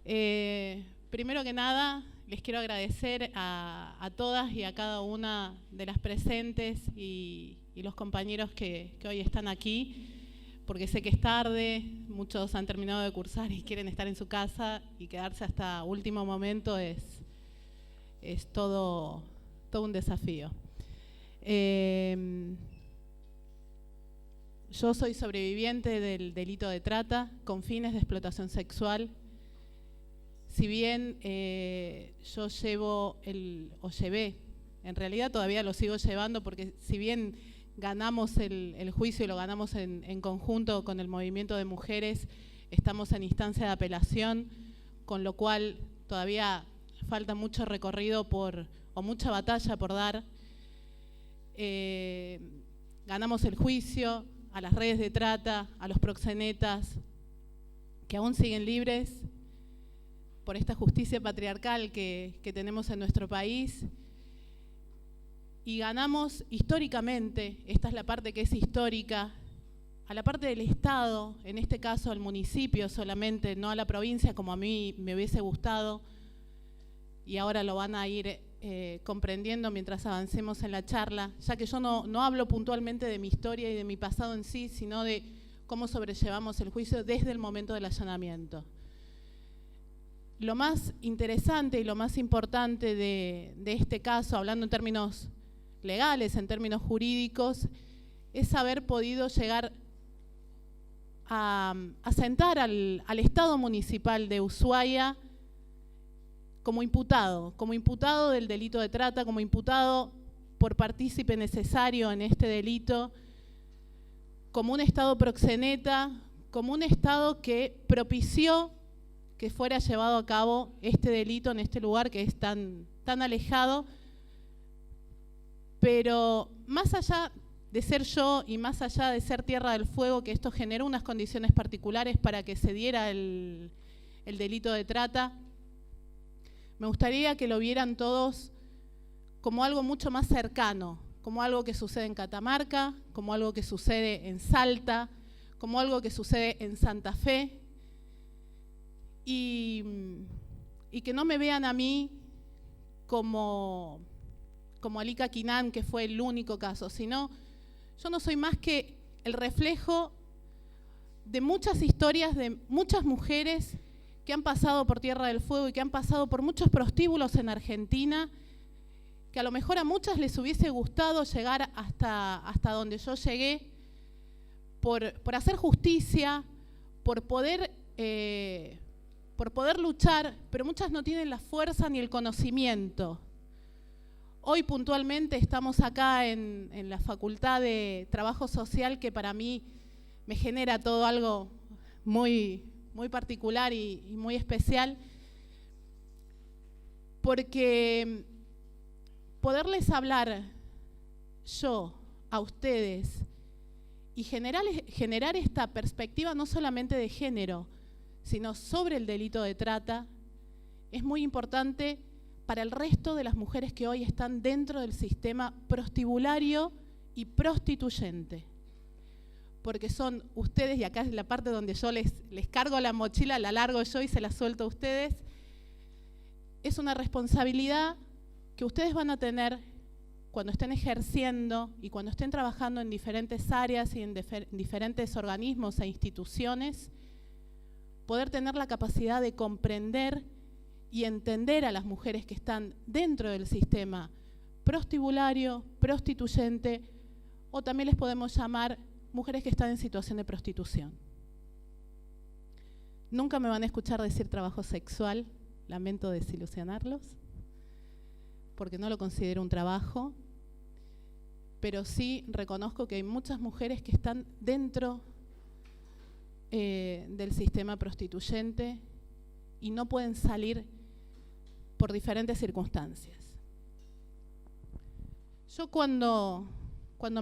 Primero que nada, les quiero agradecer a todas y a cada una de las presentes y los compañeros que hoy están aquí, porque sé que es tarde, muchos han terminado de cursar y quieren estar en su casa, y quedarse hasta último momento es todo un desafío. Yo soy sobreviviente del delito de trata con fines de explotación sexual. Si bien yo llevé, en realidad todavía lo sigo llevando, porque si bien ganamos el juicio y lo ganamos en conjunto con el movimiento de mujeres, estamos en instancia de apelación, con lo cual todavía falta mucho recorrido o mucha batalla por dar. Ganamos el juicio a las redes de trata, a los proxenetas, que aún siguen libres por esta justicia patriarcal que tenemos en nuestro país. Y ganamos históricamente, esta es la parte que es histórica, a la parte del Estado, en este caso al municipio solamente, no a la provincia como a mí me hubiese gustado, y ahora lo van a ir comprendiendo mientras avancemos en la charla, ya que yo no hablo puntualmente de mi historia y de mi pasado en sí, sino de cómo sobrellevamos el juicio desde el momento del allanamiento. Lo más interesante y lo más importante de este caso, hablando en términos legales, en términos jurídicos, es haber podido llegar a sentar al Estado municipal de Ushuaia como imputado del delito de trata, como imputado por partícipe necesario en este delito, como un Estado proxeneta, como un Estado que propició que fuera llevado a cabo este delito en este lugar que es tan alejado. Pero más allá de ser yo y más allá de ser Tierra del Fuego, que esto generó unas condiciones particulares para que se diera el delito de trata, me gustaría que lo vieran todos como algo mucho más cercano, como algo que sucede en Catamarca, como algo que sucede en Salta, como algo que sucede en Santa Fe, y que no me vean a mí como Alika Quinan, que fue el único caso, sino yo no soy más que el reflejo de muchas historias de muchas mujeres que han pasado por Tierra del Fuego y que han pasado por muchos prostíbulos en Argentina, que a lo mejor a muchas les hubiese gustado llegar hasta donde yo llegué, por hacer justicia, por poder luchar, pero muchas no tienen la fuerza ni el conocimiento. Hoy puntualmente estamos acá en la Facultad de Trabajo Social, que para mí me genera todo algo muy particular y muy especial, porque poderles hablar yo a ustedes y generar esta perspectiva no solamente de género, sino sobre el delito de trata, es muy importante para el resto de las mujeres que hoy están dentro del sistema prostibulario y prostituyente. Porque son ustedes, y acá es la parte donde yo les cargo la mochila, la largo yo y se la suelto a ustedes. Es una responsabilidad que ustedes van a tener cuando estén ejerciendo y cuando estén trabajando en diferentes áreas y en diferentes organismos e instituciones, poder tener la capacidad de comprender y entender a las mujeres que están dentro del sistema prostibulario, prostituyente, o también les podemos llamar mujeres que están en situación de prostitución. Nunca me van a escuchar decir trabajo sexual, lamento desilusionarlos, porque no lo considero un trabajo, pero sí reconozco que hay muchas mujeres que están dentro del sistema prostituyente y no pueden salir por diferentes circunstancias. Yo cuando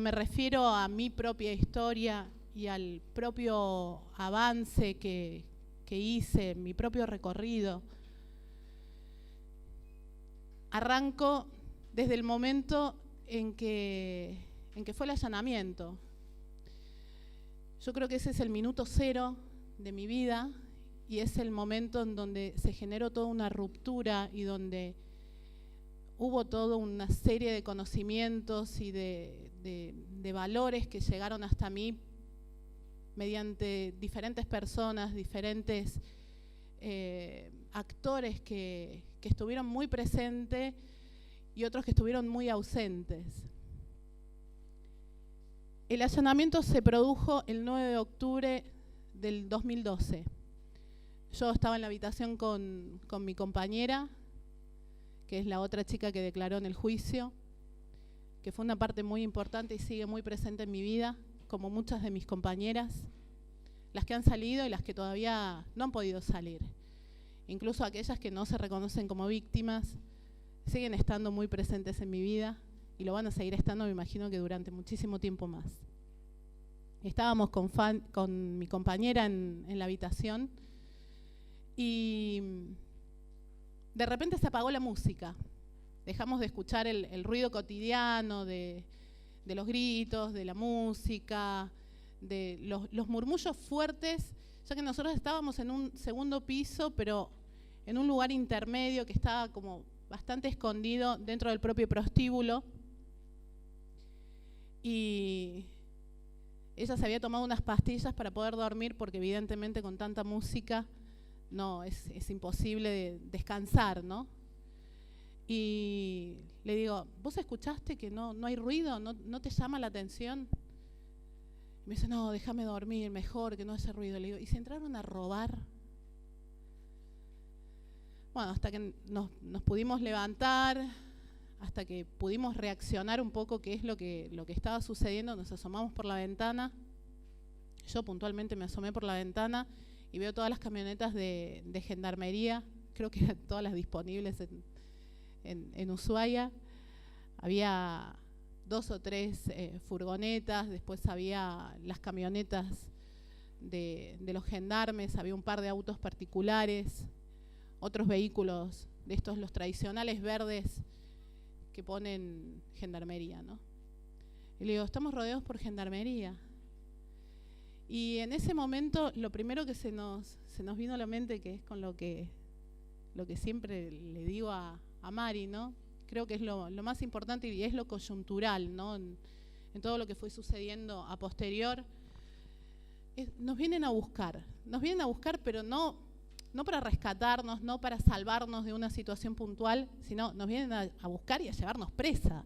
me refiero a mi propia historia y al propio avance que hice, mi propio recorrido, arranco desde el momento en que fue el allanamiento. Yo creo que ese es el minuto cero de mi vida y es el momento en donde se generó toda una ruptura y donde hubo toda una serie de conocimientos y de valores que llegaron hasta mí mediante diferentes personas, diferentes actores que estuvieron muy presentes y otros que estuvieron muy ausentes. El allanamiento se produjo el 9 de octubre del 2012. Yo estaba en la habitación con mi compañera, que es la otra chica que declaró en el juicio, que fue una parte muy importante y sigue muy presente en mi vida, como muchas de mis compañeras, las que han salido y las que todavía no han podido salir. Incluso aquellas que no se reconocen como víctimas, siguen estando muy presentes en mi vida y lo van a seguir estando, me imagino que durante muchísimo tiempo más. Estábamos con mi compañera en la habitación y de repente se apagó la música. Dejamos de escuchar el ruido cotidiano de los gritos, de la música, de los murmullos fuertes, ya que nosotros estábamos en un segundo piso, pero en un lugar intermedio que estaba como bastante escondido dentro del propio prostíbulo. Y ella se había tomado unas pastillas para poder dormir porque evidentemente con tanta música no es imposible descansar, ¿no? Y le digo, ¿vos escuchaste que no hay ruido? ¿No te llama la atención? Y me dice, no, déjame dormir mejor, que no haya ruido. Le digo, ¿y si entraron a robar? Bueno, hasta que nos pudimos levantar, hasta que pudimos reaccionar un poco qué es lo que estaba sucediendo, nos asomamos por la ventana. Yo puntualmente me asomé por la ventana y veo todas las camionetas de gendarmería, creo que eran todas las disponibles en Ushuaia. Había 2 o 3 furgonetas, después había las camionetas de los gendarmes, había un par de autos particulares, otros vehículos de estos, los tradicionales verdes que ponen gendarmería, ¿no? Y le digo, estamos rodeados por gendarmería. Y en ese momento lo primero que se nos vino a la mente, que es con lo que siempre le digo a Mari, ¿no? Creo que es lo más importante y es lo coyuntural, ¿no? En todo lo que fue sucediendo a posterior. Nos vienen a buscar, pero no para rescatarnos, no para salvarnos de una situación puntual, sino nos vienen a buscar y a llevarnos presa.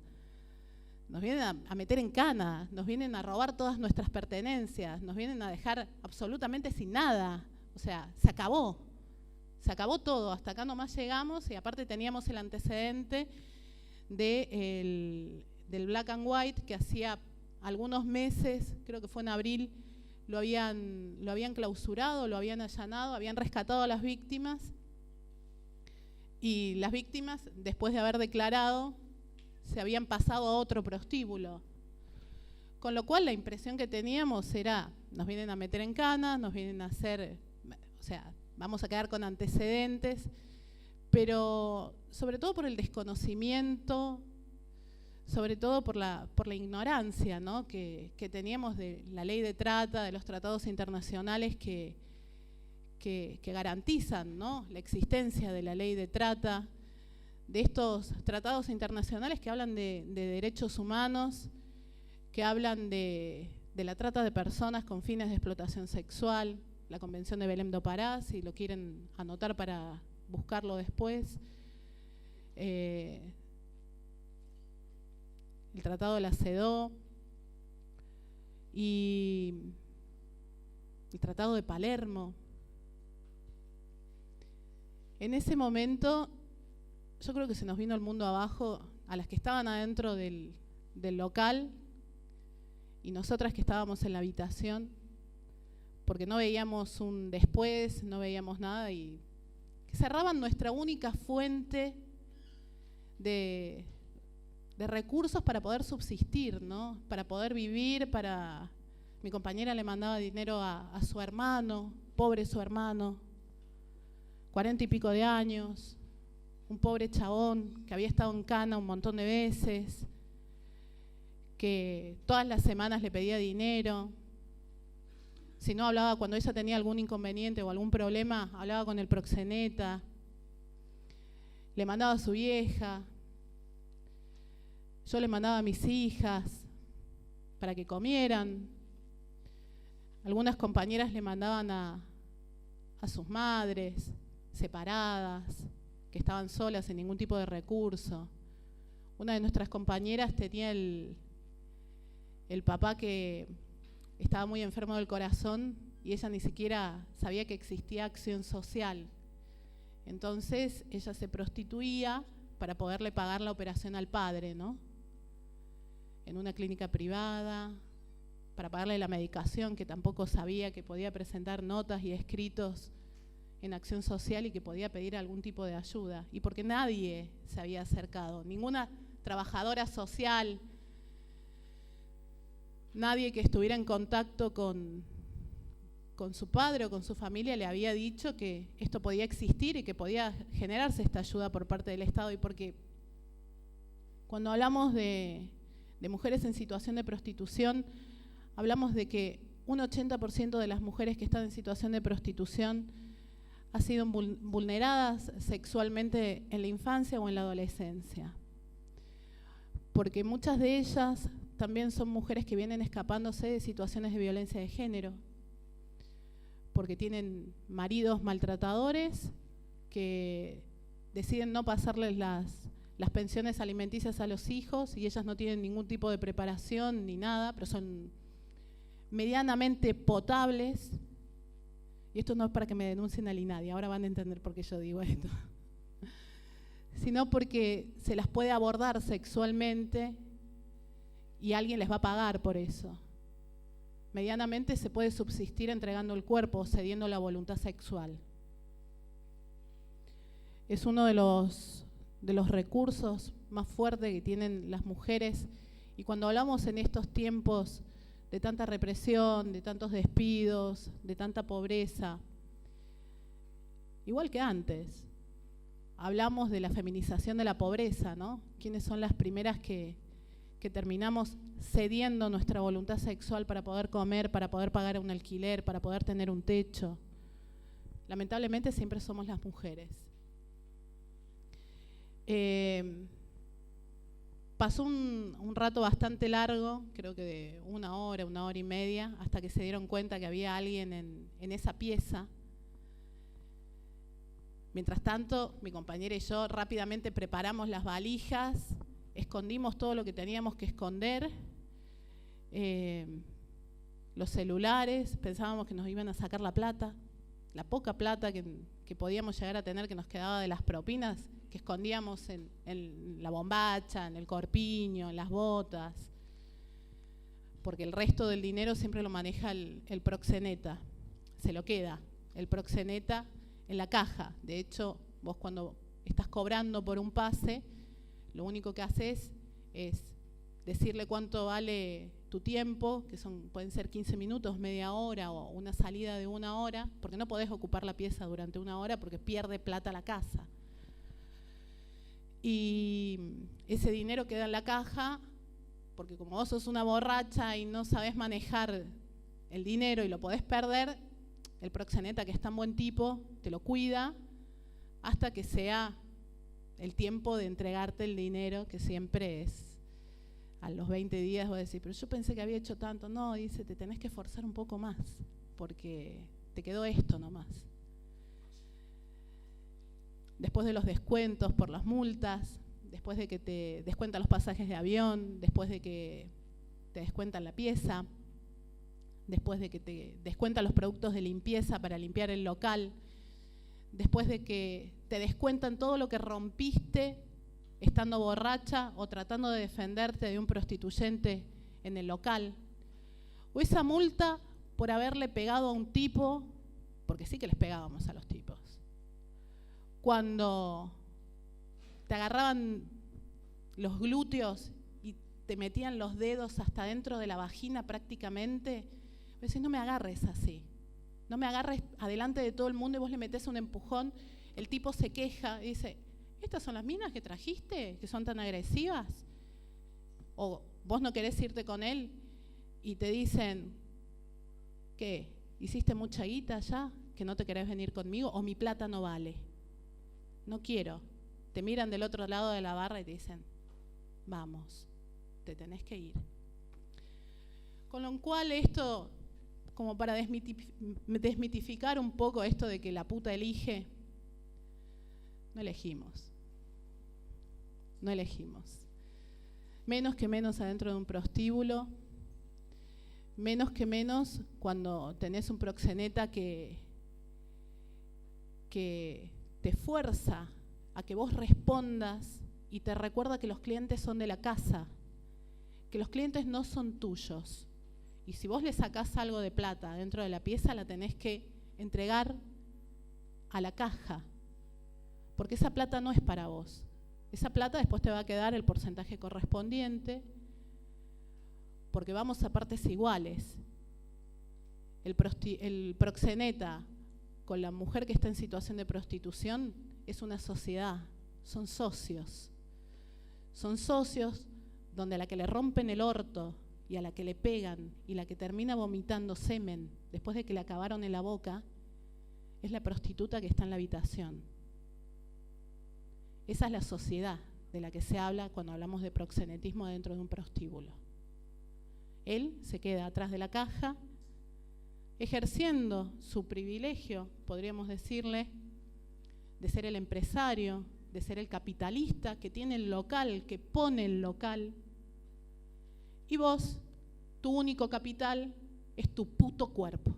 Nos vienen a meter en cana, nos vienen a robar todas nuestras pertenencias, nos vienen a dejar absolutamente sin nada. O sea, se acabó todo, hasta acá nomás llegamos y aparte teníamos el antecedente del Black and White que hacía algunos meses, creo que fue en abril, lo habían clausurado, lo habían allanado, habían rescatado a las víctimas y las víctimas, después de haber declarado, se habían pasado a otro prostíbulo. Con lo cual la impresión que teníamos era, nos vienen a meter en cana, nos vienen a hacer, o sea, vamos a quedar con antecedentes, pero sobre todo por el desconocimiento, sobre todo por la ignorancia, ¿no? que teníamos de la ley de trata, de los tratados internacionales que garantizan, ¿no? la existencia de la ley de trata, de estos tratados internacionales que hablan de derechos humanos, que hablan de la trata de personas con fines de explotación sexual, la Convención de Belém do Pará, si lo quieren anotar para buscarlo después, el Tratado de la CEDAW y el Tratado de Palermo. En ese momento yo creo que se nos vino el mundo abajo a las que estaban adentro del local y nosotras que estábamos en la habitación, porque no veíamos un después, no veíamos nada y cerraban nuestra única fuente de recursos para poder subsistir, ¿no? Para poder vivir, mi compañera le mandaba dinero a su hermano, pobre su hermano, 40 y pico de años, un pobre chabón que había estado en cana un montón de veces, que todas las semanas le pedía dinero. Si no, hablaba cuando ella tenía algún inconveniente o algún problema, hablaba con el proxeneta, le mandaba a su vieja, yo le mandaba a mis hijas para que comieran. Algunas compañeras le mandaban a sus madres separadas, que estaban solas sin ningún tipo de recurso. Una de nuestras compañeras tenía el papá que estaba muy enfermo del corazón y ella ni siquiera sabía que existía acción social. Entonces ella se prostituía para poderle pagar la operación al padre, ¿no? En una clínica privada, para pagarle la medicación, que tampoco sabía que podía presentar notas y escritos en acción social y que podía pedir algún tipo de ayuda. Y porque nadie se había acercado, ninguna trabajadora social, nadie que estuviera en contacto con su padre o con su familia le había dicho que esto podía existir y que podía generarse esta ayuda por parte del Estado. Y porque cuando hablamos de mujeres en situación de prostitución, hablamos de que un 80% de las mujeres que están en situación de prostitución han sido vulneradas sexualmente en la infancia o en la adolescencia. Porque muchas de ellas también son mujeres que vienen escapándose de situaciones de violencia de género, porque tienen maridos maltratadores que deciden no pasarles las pensiones alimenticias a los hijos y ellas no tienen ningún tipo de preparación ni nada, pero son medianamente potables. Y esto no es para que me denuncien al INADI, ahora van a entender por qué yo digo esto, sino porque se las puede abordar sexualmente y alguien les va a pagar por eso. Medianamente se puede subsistir entregando el cuerpo o cediendo la voluntad sexual. Es uno de los recursos más fuertes que tienen las mujeres, y cuando hablamos en estos tiempos de tanta represión, de tantos despidos, de tanta pobreza, igual que antes, hablamos de la feminización de la pobreza, ¿no? ¿Quiénes son las primeras que terminamos cediendo nuestra voluntad sexual para poder comer, para poder pagar un alquiler, para poder tener un techo? Lamentablemente siempre somos las mujeres. Pasó un rato bastante largo, creo que de una hora y media, hasta que se dieron cuenta que había alguien en esa pieza. Mientras tanto, mi compañera y yo rápidamente preparamos las valijas, escondimos todo lo que teníamos que esconder, los celulares, pensábamos que nos iban a sacar la plata, la poca plata que podíamos llegar a tener, que nos quedaba de las propinas, que escondíamos en la bombacha, en el corpiño, en las botas, porque el resto del dinero siempre lo maneja el proxeneta, se lo queda el proxeneta en la caja. De hecho, vos cuando estás cobrando por un pase, lo único que haces es decirle cuánto vale tu tiempo, que pueden ser 15 minutos, media hora o una salida de 1 hora, porque no podés ocupar la pieza durante 1 hora porque pierde plata la casa. Y ese dinero queda en la caja, porque como vos sos una borracha y no sabés manejar el dinero y lo podés perder, el proxeneta, que es tan buen tipo, te lo cuida hasta que sea el tiempo de entregarte el dinero, que siempre es a los 20 días. Vos decís, pero yo pensé que había hecho tanto. No, dice, te tenés que esforzar un poco más, porque te quedó esto nomás. Después de los descuentos por las multas, después de que te descuentan los pasajes de avión, después de que te descuentan la pieza, después de que te descuentan los productos de limpieza para limpiar el local, después de que te descuentan todo lo que rompiste estando borracha o tratando de defenderte de un prostituyente en el local, o esa multa por haberle pegado a un tipo, porque sí que les pegábamos a los tipos, cuando te agarraban los glúteos y te metían los dedos hasta dentro de la vagina prácticamente. Decís, no me agarres así, no me agarres adelante de todo el mundo, y vos le metés un empujón, el tipo se queja y dice, ¿estas son las minas que trajiste, que son tan agresivas? O vos no querés irte con él y te dicen, ¿qué? ¿Hiciste mucha guita ya? ¿Que no te querés venir conmigo? ¿O mi plata no vale? No quiero. Te miran del otro lado de la barra y te dicen, vamos, te tenés que ir. Con lo cual esto, como para desmitificar un poco esto de que la puta elige, no elegimos. No elegimos. Menos que menos adentro de un prostíbulo, menos que menos cuando tenés un proxeneta que te fuerza a que vos respondas y te recuerda que los clientes son de la casa, que los clientes no son tuyos. Y si vos le sacás algo de plata dentro de la pieza, la tenés que entregar a la caja, porque esa plata no es para vos. Esa plata después te va a quedar el porcentaje correspondiente, porque vamos a partes iguales. El proxeneta con la mujer que está en situación de prostitución es una sociedad, son socios. Son socios donde a la que le rompen el orto y a la que le pegan y la que termina vomitando semen después de que le acabaron en la boca es la prostituta que está en la habitación. Esa es la sociedad de la que se habla cuando hablamos de proxenetismo dentro de un prostíbulo. Él se queda atrás de la caja, ejerciendo su privilegio, podríamos decirle, de ser el empresario, de ser el capitalista que tiene el local, que pone el local. Y vos, tu único capital es tu puto cuerpo.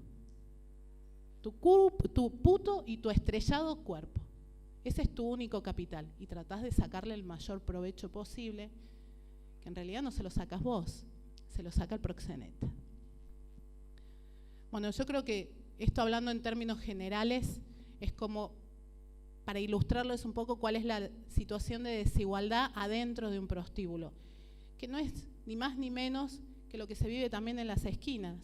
Tu puto y tu estrellado cuerpo. Ese es tu único capital. Y tratás de sacarle el mayor provecho posible, que en realidad no se lo sacas vos, se lo saca el proxeneta. Bueno, yo creo que esto, hablando en términos generales, es como para ilustrarles un poco cuál es la situación de desigualdad adentro de un prostíbulo, que no es ni más ni menos que lo que se vive también en las esquinas,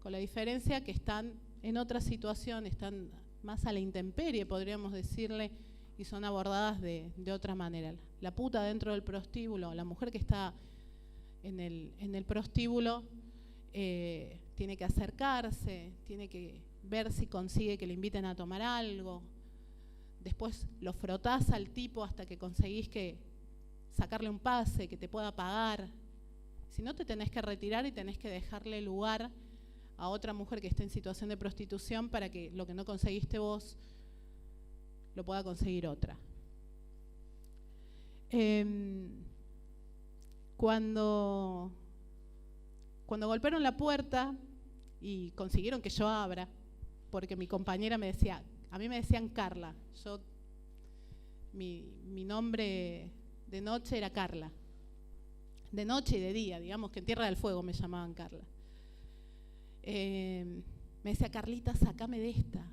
con la diferencia que están en otra situación, están más a la intemperie, podríamos decirle, y son abordadas de otra manera. La puta dentro del prostíbulo, la mujer que está en el prostíbulo, tiene que acercarse, tiene que ver si consigue que le inviten a tomar algo. Después lo frotás al tipo hasta que conseguís que sacarle un pase, que te pueda pagar. Si no, te tenés que retirar y tenés que dejarle lugar a otra mujer que esté en situación de prostitución para que lo que no conseguiste vos lo pueda conseguir otra. Cuando golpearon la puerta y consiguieron que yo abra, porque mi compañera me decía, a mí me decían Carla, mi nombre de noche era Carla, de noche y de día, digamos que en Tierra del Fuego me llamaban Carla. Me decía, Carlita, sácame de esta.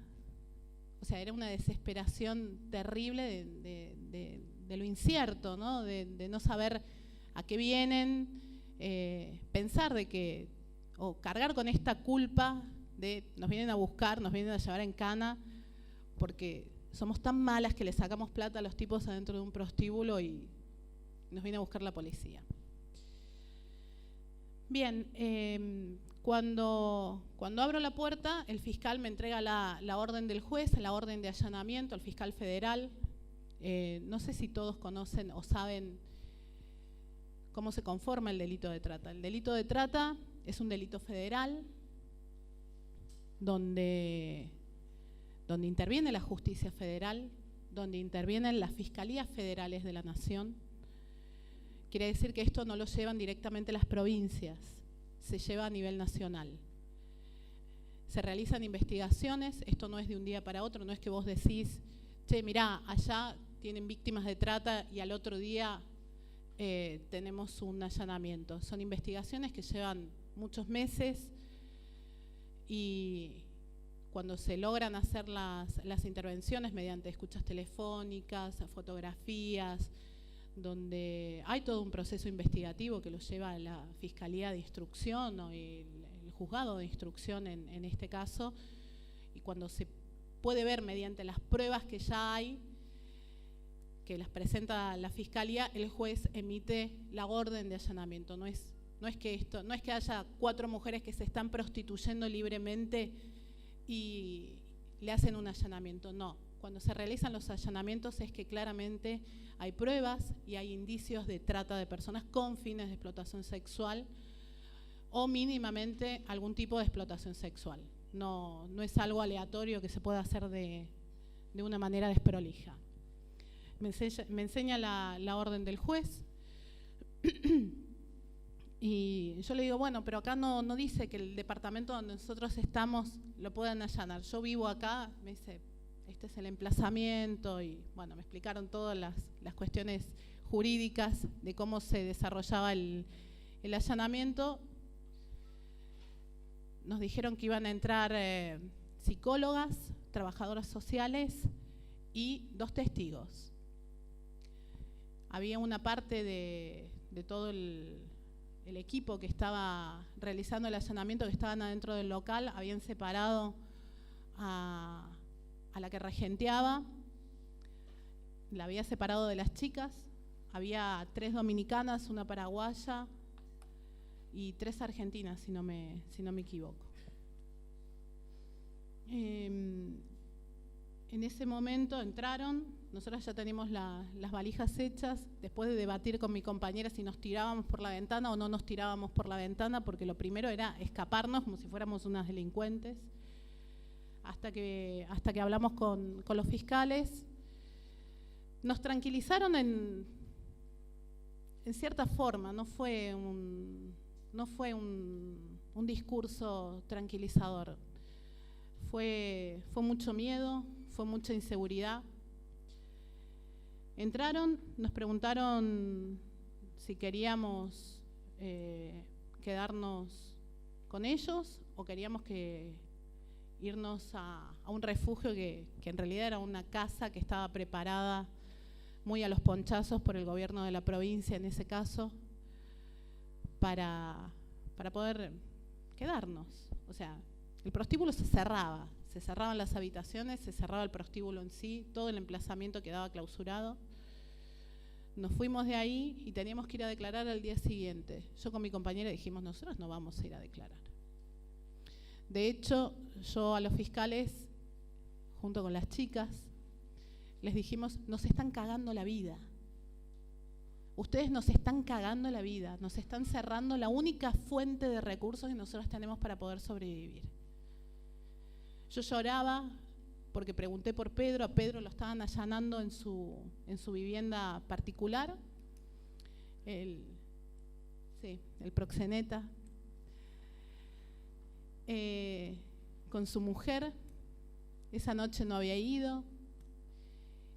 O sea, era una desesperación terrible de lo incierto, ¿no? De no saber a qué vienen, pensar de que, o cargar con esta culpa de nos vienen a buscar, nos vienen a llevar en cana, porque somos tan malas que le sacamos plata a los tipos adentro de un prostíbulo y nos viene a buscar la policía. Bien, cuando abro la puerta, el fiscal me entrega la orden del juez, la orden de allanamiento, el fiscal federal. No sé si todos conocen o saben cómo se conforma el delito de trata. El delito de trata es un delito federal donde interviene la justicia federal, donde intervienen las fiscalías federales de la nación. Quiere decir que esto no lo llevan directamente las provincias, se lleva a nivel nacional. Se realizan investigaciones, esto no es de un día para otro, no es que vos decís, che, mirá, allá tienen víctimas de trata y al otro día tenemos un allanamiento. Son investigaciones que llevan muchos meses y cuando se logran hacer las intervenciones mediante escuchas telefónicas, fotografías, donde hay todo un proceso investigativo que lo lleva la Fiscalía de Instrucción o el Juzgado de Instrucción en este caso, y cuando se puede ver mediante las pruebas que ya hay, que las presenta la Fiscalía, el juez emite la orden de allanamiento. No es No es que haya 4 mujeres que se están prostituyendo libremente y le hacen un allanamiento, no. Cuando se realizan los allanamientos es que claramente hay pruebas y hay indicios de trata de personas con fines de explotación sexual o mínimamente algún tipo de explotación sexual. No es algo aleatorio que se pueda hacer de una manera desprolija. Me enseña la orden del juez y yo le digo, bueno, pero acá no dice que el departamento donde nosotros estamos lo puedan allanar. Yo vivo acá, me dice, este es el emplazamiento y bueno, me explicaron todas las cuestiones jurídicas de cómo se desarrollaba el allanamiento. Nos dijeron que iban a entrar psicólogas, trabajadoras sociales y 2 testigos. Había una parte de todo el equipo que estaba realizando el allanamiento, que estaban adentro del local, habían separado a la que regenteaba, la había separado de las chicas, había 3 dominicanas, una paraguaya y 3 argentinas, si no me equivoco. En ese momento entraron, nosotros ya teníamos las valijas hechas, después de debatir con mi compañera si nos tirábamos por la ventana o no nos tirábamos por la ventana, porque lo primero era escaparnos como si fuéramos unas delincuentes, hasta que hablamos con los fiscales. Nos tranquilizaron en cierta forma, no fue un discurso tranquilizador. Fue mucho miedo, fue mucha inseguridad. Entraron, nos preguntaron si queríamos quedarnos con ellos o queríamos irnos a un refugio que en realidad era una casa que estaba preparada muy a los ponchazos por el gobierno de la provincia en ese caso, para poder quedarnos. O sea, el prostíbulo se cerraban las habitaciones, se cerraba el prostíbulo en sí, todo el emplazamiento quedaba clausurado. Nos fuimos de ahí y teníamos que ir a declarar al día siguiente. Yo con mi compañera dijimos, nosotros no vamos a ir a declarar. De hecho, yo a los fiscales, junto con las chicas, les dijimos, nos están cagando la vida. Ustedes nos están cagando la vida, nos están cerrando la única fuente de recursos que nosotros tenemos para poder sobrevivir. Yo lloraba porque pregunté por Pedro, a Pedro lo estaban allanando en su vivienda particular, el proxeneta, con su mujer. Esa noche no había ido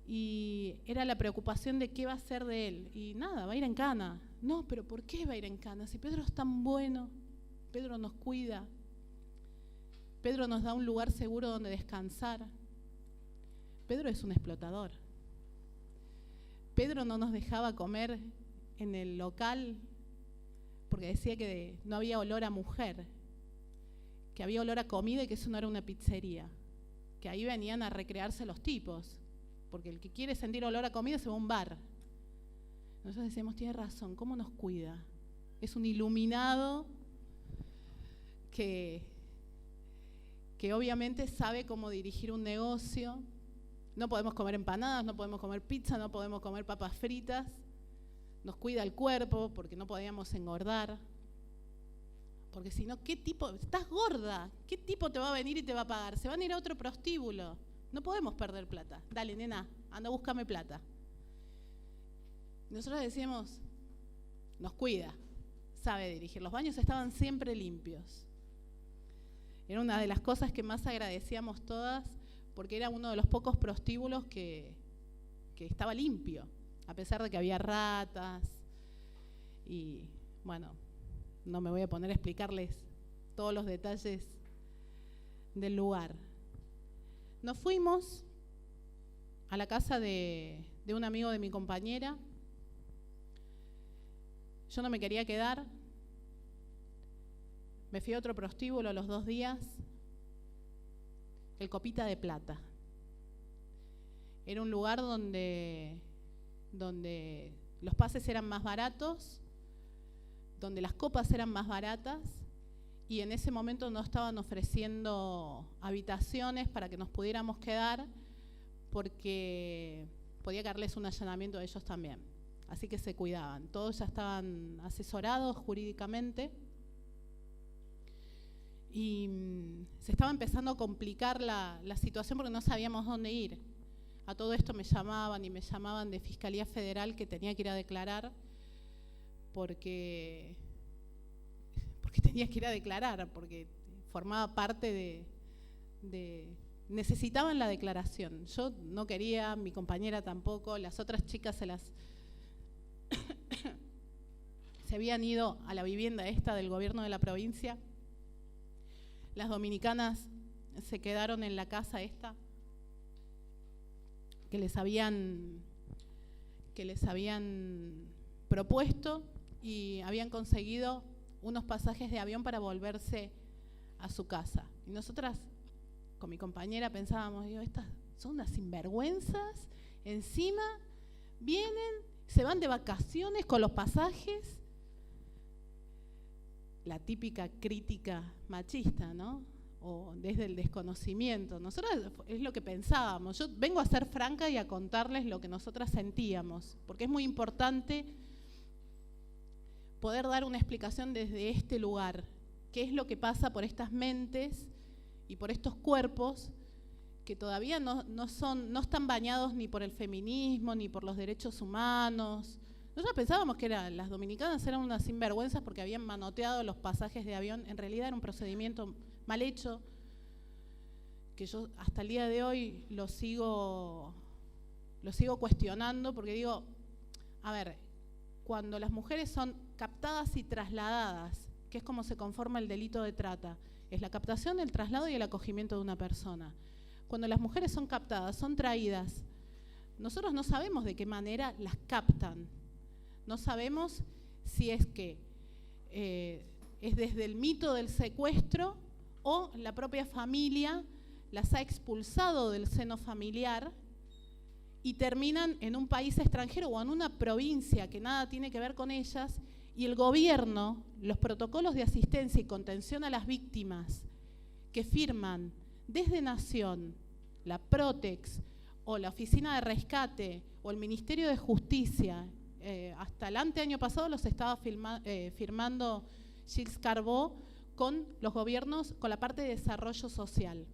y era la preocupación de qué va a hacer de él. Y nada, va a ir en cana. No, pero ¿por qué va a ir en cana? Si Pedro es tan bueno, Pedro nos cuida, Pedro nos da un lugar seguro donde descansar. Pedro es un explotador. Pedro no nos dejaba comer en el local porque decía que no había olor a mujer, que había olor a comida y que eso no era una pizzería, que ahí venían a recrearse los tipos, porque el que quiere sentir olor a comida se va a un bar. Nosotros decíamos, tiene razón, ¿cómo nos cuida? Es un iluminado que obviamente sabe cómo dirigir un negocio. No podemos comer empanadas, no podemos comer pizza, no podemos comer papas fritas. Nos cuida el cuerpo porque no podíamos engordar. Porque si no, ¿qué tipo? Estás gorda, ¿qué tipo te va a venir y te va a pagar? Se van a ir a otro prostíbulo. No podemos perder plata. Dale, nena, anda, búscame plata. Nosotros decíamos, nos cuida, sabe dirigir. Los baños estaban siempre limpios. Era una de las cosas que más agradecíamos todas, porque era uno de los pocos prostíbulos que estaba limpio, a pesar de que había ratas. Y bueno, no me voy a poner a explicarles todos los detalles del lugar. Nos fuimos a la casa de un amigo de mi compañera. Yo no me quería quedar. Me fui a otro prostíbulo a los 2 días, el Copita de Plata. Era un lugar donde los pases eran más baratos, donde las copas eran más baratas y en ese momento no estaban ofreciendo habitaciones para que nos pudiéramos quedar porque podía caerles un allanamiento a ellos también. Así que se cuidaban. Todos ya estaban asesorados jurídicamente y se estaba empezando a complicar la situación porque no sabíamos dónde ir. A todo esto me llamaban y me llamaban de Fiscalía Federal que tenía que ir a declarar porque tenía que ir a declarar, porque formaba parte necesitaban la declaración. Yo no quería, mi compañera tampoco, las otras chicas se habían ido a la vivienda esta del gobierno de la provincia. Las dominicanas se quedaron en la casa esta que les habían propuesto y habían conseguido unos pasajes de avión para volverse a su casa. Y nosotras, con mi compañera, pensábamos, digo, estas son unas sinvergüenzas, encima vienen, se van de vacaciones con los pasajes. La típica crítica machista, ¿no? O desde el desconocimiento. Nosotras es lo que pensábamos. Yo vengo a ser franca y a contarles lo que nosotras sentíamos, porque es muy importante poder dar una explicación desde este lugar, qué es lo que pasa por estas mentes y por estos cuerpos que todavía no están bañados ni por el feminismo, ni por los derechos humanos. Nosotros pensábamos que las dominicanas eran unas sinvergüenzas porque habían manoteado los pasajes de avión. En realidad era un procedimiento mal hecho, que yo hasta el día de hoy lo sigo cuestionando, porque digo, a ver, cuando las mujeres son captadas y trasladadas, que es como se conforma el delito de trata, es la captación, el traslado y el acogimiento de una persona. Cuando las mujeres son captadas, son traídas, nosotros no sabemos de qué manera las captan. No sabemos si es que es desde el mito del secuestro o la propia familia las ha expulsado del seno familiar y terminan en un país extranjero o en una provincia que nada tiene que ver con ellas, y el gobierno, los protocolos de asistencia y contención a las víctimas que firman desde Nación, la Protex o la Oficina de Rescate o el Ministerio de Justicia, hasta el anteaño pasado los estaba firmando Gilles Carbó con los gobiernos, con la parte de desarrollo social.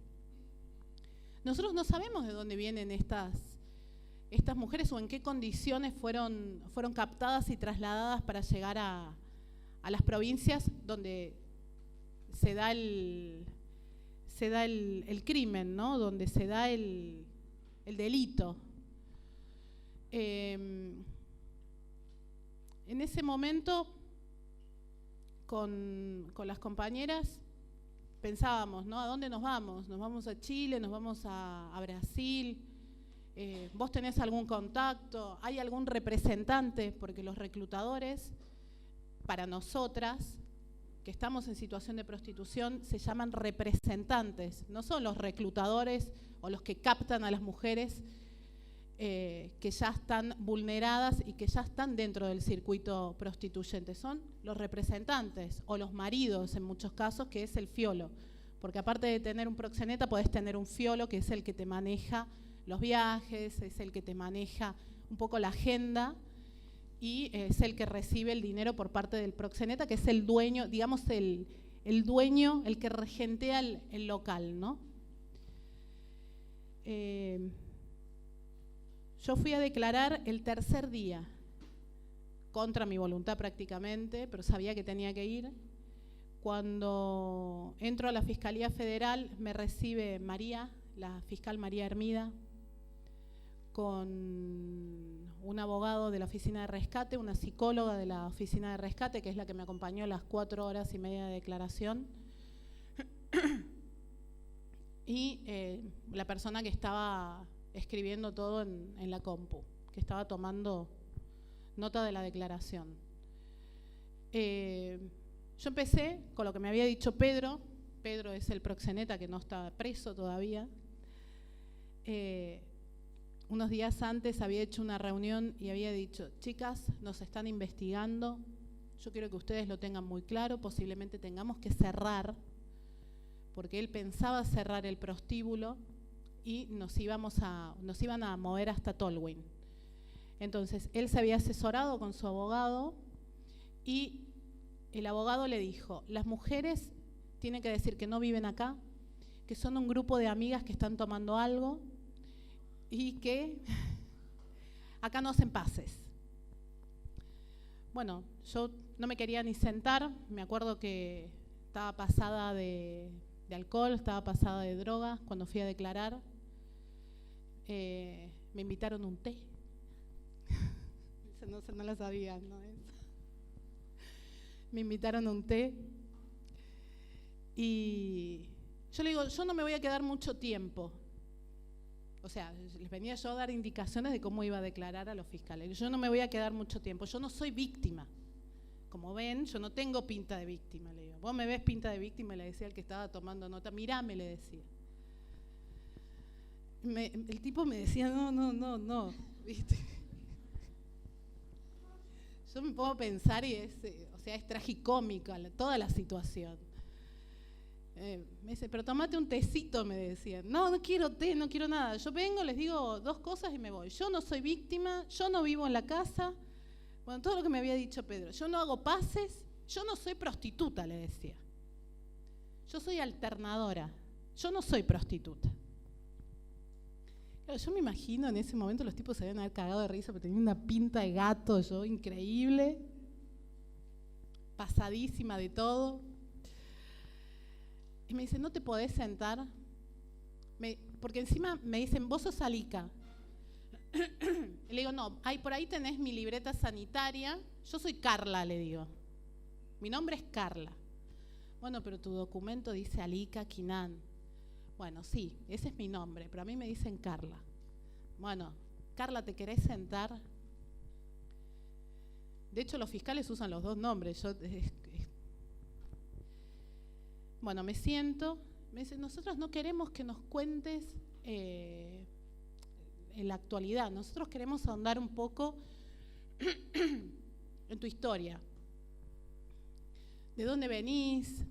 Nosotros no sabemos de dónde vienen estas mujeres o en qué condiciones fueron captadas y trasladadas para llegar a las provincias donde se da el crimen, ¿no? Donde se da el delito. En ese momento, con las compañeras, pensábamos, ¿no? ¿A dónde nos vamos? ¿Nos vamos a Chile? ¿Nos vamos a Brasil? ¿Vos tenés algún contacto? ¿Hay algún representante? Porque los reclutadores, para nosotras, que estamos en situación de prostitución, se llaman representantes. No son los reclutadores o los que captan a las mujeres que ya están vulneradas y que ya están dentro del circuito prostituyente. Son los representantes o los maridos, en muchos casos, que es el fiolo. Porque aparte de tener un proxeneta, podés tener un fiolo, que es el que te maneja los viajes, es el que te maneja un poco la agenda y es el que recibe el dinero por parte del proxeneta, que es el dueño, digamos el dueño, el que regentea el local, ¿no? Yo fui a declarar el tercer día, contra mi voluntad prácticamente, pero sabía que tenía que ir. Cuando entro a la Fiscalía Federal, me recibe María, la fiscal María Hermida, con un abogado de la Oficina de Rescate, una psicóloga de la Oficina de Rescate, que es la que me acompañó las 4 horas y media de declaración, y la persona que estaba escribiendo todo en la compu, que estaba tomando nota de la declaración. Yo empecé con lo que me había dicho Pedro. Pedro es el proxeneta que no está preso todavía. Unos días antes había hecho una reunión y había dicho, chicas, nos están investigando, yo quiero que ustedes lo tengan muy claro, posiblemente tengamos que cerrar, porque él pensaba cerrar el prostíbulo y nos iban a mover hasta Tolwyn. Entonces, él se había asesorado con su abogado y el abogado le dijo, las mujeres tienen que decir que no viven acá, que son un grupo de amigas que están tomando algo y que acá no hacen pases. Bueno, yo no me quería ni sentar, me acuerdo que estaba pasada de alcohol, estaba pasada de drogas cuando fui a declarar. Me invitaron un té. No la sabían, ¿no? Me invitaron a un té y yo le digo, yo no me voy a quedar mucho tiempo. O sea, les venía yo a dar indicaciones de cómo iba a declarar a los fiscales. Yo no me voy a quedar mucho tiempo, yo no soy víctima. Como ven, yo no tengo pinta de víctima, le digo. Vos me ves pinta de víctima, le decía el que estaba tomando nota. Mirame, le decía. El tipo me decía, no, ¿viste? Yo me pongo a pensar y es tragicómica toda la situación. Me dice, pero tomate un tecito, me decían. No quiero té, no quiero nada. Yo vengo, les digo 2 cosas y me voy. Yo no soy víctima, yo no vivo en la casa. Bueno, todo lo que me había dicho Pedro. Yo no hago pases, yo no soy prostituta, le decía. Yo soy alternadora, yo no soy prostituta. Claro, yo me imagino en ese momento los tipos se deben haber cagado de risa, porque tenía una pinta de gato, yo, increíble, pasadísima de todo. Y me dice, ¿no te podés sentar? Porque encima me dicen, vos sos Alica. Y le digo, no, por ahí tenés mi libreta sanitaria. Yo soy Carla, le digo. Mi nombre es Carla. Bueno, pero tu documento dice Alica Quinan. Bueno, sí, ese es mi nombre, pero a mí me dicen Carla. Bueno, Carla, ¿te querés sentar? De hecho, los fiscales usan los 2 nombres. Bueno, me siento. Me dicen, nosotros no queremos que nos cuentes en la actualidad. Nosotros queremos ahondar un poco en tu historia. ¿De dónde venís?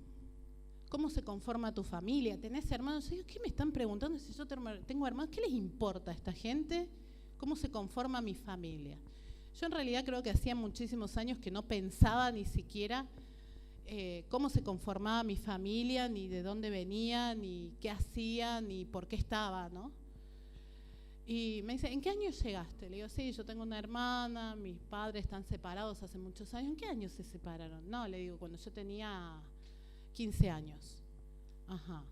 ¿Cómo se conforma tu familia? ¿Tenés hermanos? Yo, ¿qué me están preguntando si yo tengo hermanos? ¿Qué les importa a esta gente? ¿Cómo se conforma mi familia? Yo en realidad creo que hacía muchísimos años que no pensaba ni siquiera cómo se conformaba mi familia, ni de dónde venía, ni qué hacía, ni por qué estaba, ¿no? Y me dice, ¿en qué año llegaste? Le digo, sí, yo tengo una hermana, mis padres están separados hace muchos años. ¿En qué año se separaron? No, le digo, cuando yo tenía 15 años. Ajá.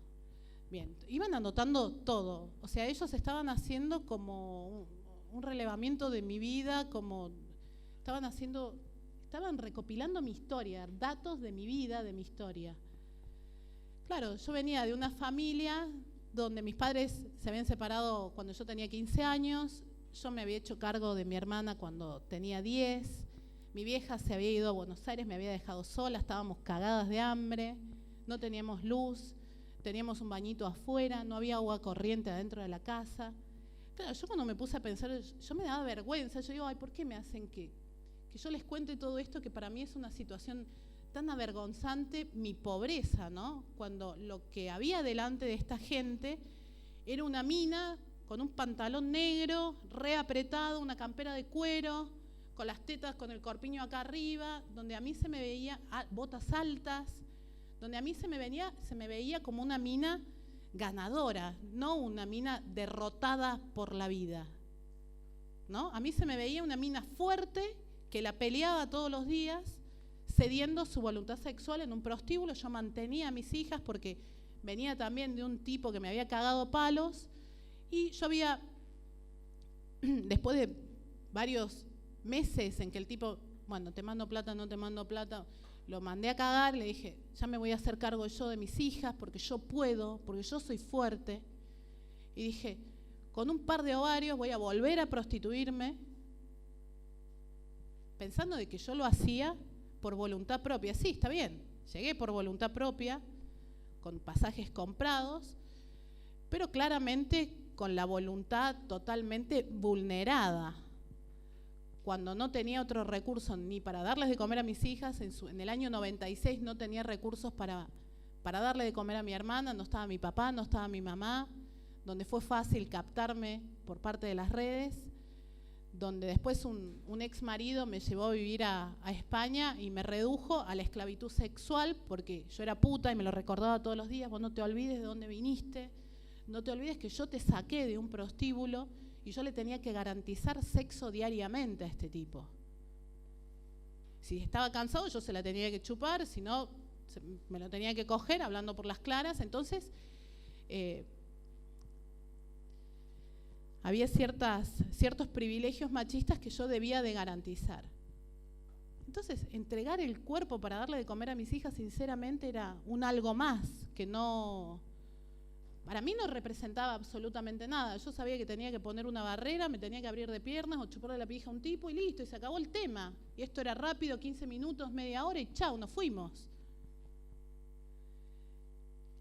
Bien, iban anotando todo. O sea, ellos estaban haciendo como un relevamiento de mi vida, como estaban recopilando mi historia, datos de mi vida, de mi historia. Claro, yo venía de una familia donde mis padres se habían separado cuando yo tenía 15 años, yo me había hecho cargo de mi hermana cuando tenía 10, mi vieja se había ido a Buenos Aires, me había dejado sola, estábamos cagadas de hambre, no teníamos luz, teníamos un bañito afuera, no había agua corriente adentro de la casa. Claro, yo cuando me puse a pensar, yo me daba vergüenza, yo digo, ay, ¿por qué me hacen que yo les cuente todo esto, que para mí es una situación tan avergonzante, mi pobreza, ¿no? Cuando lo que había delante de esta gente era una mina con un pantalón negro, reapretado, una campera de cuero, con las tetas, con el corpiño acá arriba, donde a mí se me veía, botas altas, donde a mí se me veía como una mina ganadora, no una mina derrotada por la vida, ¿no? A mí se me veía una mina fuerte que la peleaba todos los días, cediendo su voluntad sexual en un prostíbulo. Yo mantenía a mis hijas porque venía también de un tipo que me había cagado palos y yo había, después de varios meses en que el tipo, bueno, te mando plata, no te mando plata, lo mandé a cagar, le dije, ya me voy a hacer cargo yo de mis hijas porque yo puedo, porque yo soy fuerte. Y dije, con un par de ovarios voy a volver a prostituirme, pensando de que yo lo hacía por voluntad propia. Sí, está bien, llegué por voluntad propia, con pasajes comprados, pero claramente con la voluntad totalmente vulnerada. cuando no tenía otro recurso ni para darles de comer a mis hijas, en el año 96 no tenía recursos para darle de comer a mi hermana, no estaba mi papá, no estaba mi mamá, donde fue fácil captarme por parte de las redes, donde después un ex marido me llevó a vivir a España y me redujo a la esclavitud sexual, porque yo era puta y me lo recordaba todos los días: vos no te olvides de dónde viniste, no te olvides que yo te saqué de un prostíbulo y yo le tenía que garantizar sexo diariamente a este tipo. Si estaba cansado yo se la tenía que chupar, si no me lo tenía que coger, hablando por las claras. Entonces había ciertos privilegios machistas que yo debía de garantizar. Entonces, entregar el cuerpo para darle de comer a mis hijas, sinceramente, era un algo más que no... Para mí no representaba absolutamente nada. Yo sabía que tenía que poner una barrera, me tenía que abrir de piernas o chuparle la pija a un tipo y listo, y se acabó el tema. Y esto era rápido, 15 minutos, media hora y chau, nos fuimos.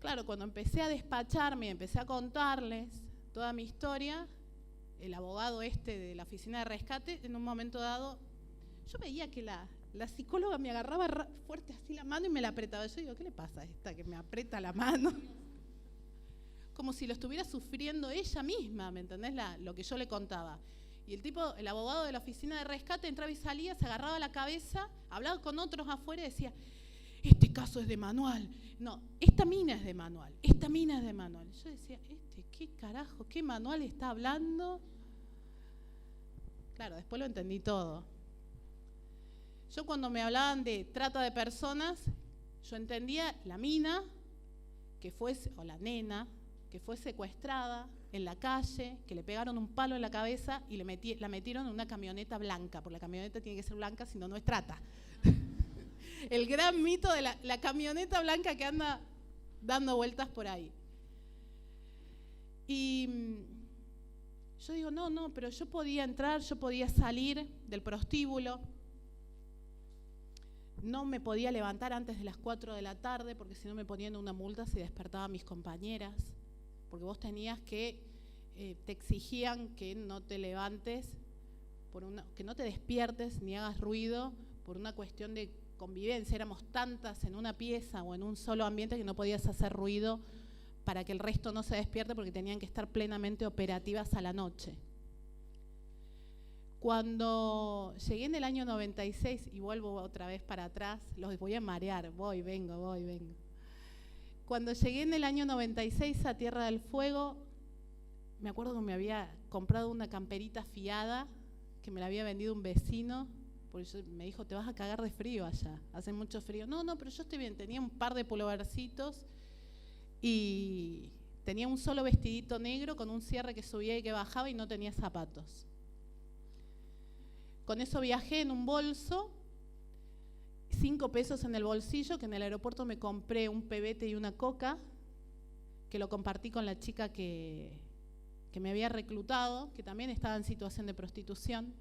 Claro, cuando empecé a despacharme y empecé a contarles toda mi historia, el abogado de la oficina de rescate, en un momento dado, yo veía que la psicóloga me agarraba fuerte así la mano y me la apretaba. Yo digo, ¿qué le pasa a esta que me aprieta la mano? Como si lo estuviera sufriendo ella misma, ¿me entendés? Lo que yo le contaba. Y el abogado de la oficina de rescate, entraba y salía, se agarraba la cabeza, hablaba con otros afuera y decía: este caso es de manual. No, esta mina es de manual, esta mina es de manual. Yo decía, ¿qué carajo? ¿Qué manual está hablando? Claro, después lo entendí todo. Yo cuando me hablaban de trata de personas, yo entendía la mina, o la nena, que fue secuestrada en la calle, que le pegaron un palo en la cabeza y la metieron en una camioneta blanca, porque la camioneta tiene que ser blanca, si no, no es trata. El gran mito de la camioneta blanca que anda dando vueltas por ahí. Y yo digo, no, pero yo podía entrar, yo podía salir del prostíbulo, no me podía levantar antes de las 4 de la tarde, porque si no me ponían una multa si despertaba a mis compañeras, porque vos tenías que, te exigían que no te levantes, que no te despiertes ni hagas ruido por una cuestión de convivencia. Éramos tantas en una pieza o en un solo ambiente que no podías hacer ruido para que el resto no se despierte, porque tenían que estar plenamente operativas a la noche. Cuando llegué en el año 96, y vuelvo otra vez para atrás, los voy a marear, voy, vengo. Cuando llegué en el año 96 a Tierra del Fuego, me acuerdo que me había comprado una camperita fiada, que me la había vendido un vecino, porque me dijo, te vas a cagar de frío allá, hace mucho frío. No, pero yo estoy bien, tenía un par de pullovercitos y tenía un solo vestidito negro con un cierre que subía y que bajaba y no tenía zapatos. Con eso viajé en un bolso, 5 pesos en el bolsillo, que en el aeropuerto me compré un pebete y una coca, que lo compartí con la chica que me había reclutado, que también estaba en situación de prostitución.